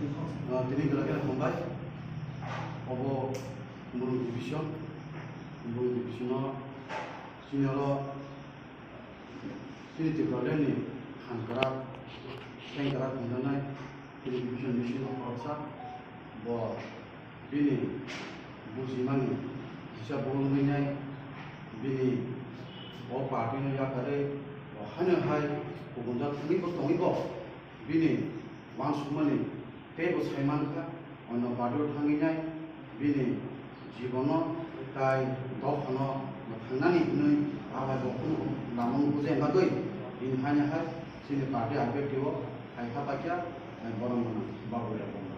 Tini gelagak hambai, obo mulu division senior sini tiga ni hangkarak hangkarak mengenai division mission korsa, bo bini busiman bisa bolong mengenai bini bo parti ni ya kare bo hanya hai kubunjat ini bertongi bo bini wangsumani tebo saiman ka ono parti uthanginai bini jibono tai dokhano thangnani nui abai bokunu namung bujen bagoi in hanya hai sini parti abe tiwo hai khapakya borong mana babu ya borong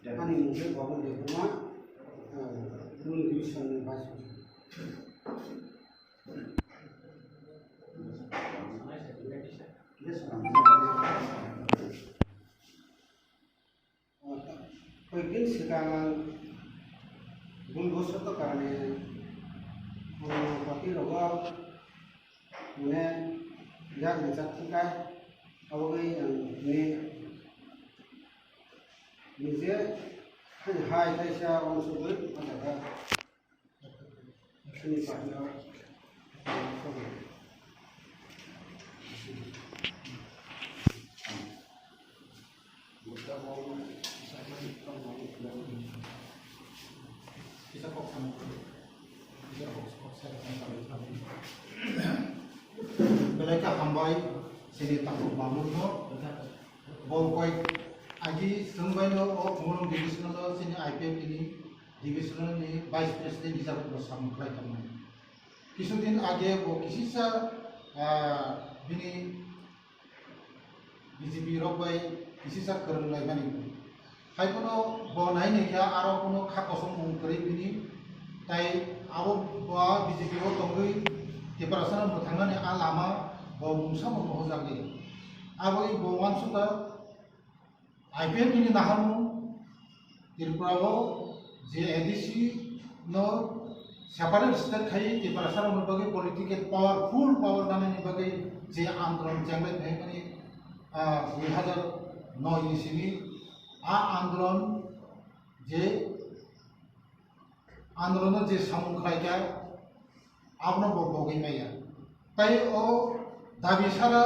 Ani mungkin babu di rumah belum bisa membahas. Mungkin sekarang bulgoso to karena pati logo ne jak nejak tikai awogai ne nije hai kaisa on subut ada sini partner Belaka hambai sini takut bangun ho, bol koi aji sungbai no o kumulung divisional sini IPF ini divisional ni vice president dijabat bersama play teman. Kisudin aja bo kisisa bini BJP robai kisisa kerun lagi bani. Hai kono bo nai ni kya aro kono khakosong mungkeri bini tai aro bo BJP ro tonggui Keperasaan bertanggan yang alama bahwa musa mau lagi. Abai bawan sudah IPF ini nahamu Tirpurawo JADC no siapa yang setiap kali keperasaan berbagai politik full power dan ini bagai J Andron janglet ini 2009 ini sini Andron J Andron J samung kerajaan आपने bogie में या ताई ओ दाबी सारा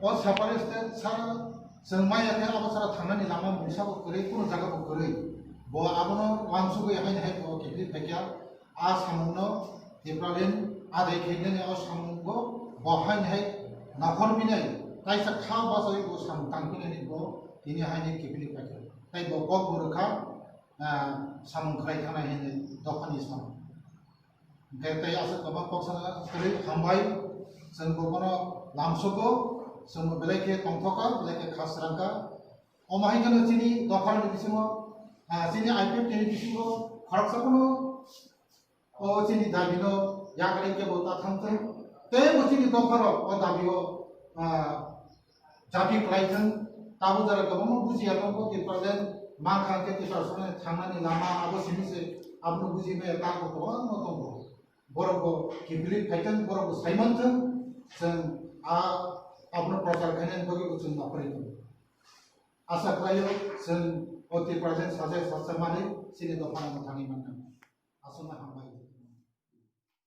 ओ safari state सारा संगमाया थे अब सारा थाना निलामा मुसा को करे कुन जगह को करे बो आपनो वांसु को यहाँ है बो कितनी पैक्या आ सामुनो तिप्रालिन आधे खेलने ने ओ सामुको बहाइन है नखर बिने ताई सा खा बासोई बो साम तांकिने नि बो तिनी है नि किफिल पैक्या ताई बो को बुरखा सामुन खराय थाना है नि दखानी साम Kata asal kabak paksa kali hambai, senggokona lamsogo, semua belai tongtoka, belai khas rangka. Omahai kana sini dokar ni bisimo, sini IPF ni bisimo, kharak sakono, o sini dabino, yang kali ke bota thamten, te o sini dokar o dabio, jabi pelaitan, tahu jara kamu buji atau kau tiada mangkang ke kisah sana thangna ni lama, aku sini se, aku buji me tak kau orang mau tunggu. Borok Kiphil Phaitan borok Saiman sen apno prachar khanen bagi ucun napari tu asa krayo sen oti present saja sasamani sini dopan thangi manna asuna hambai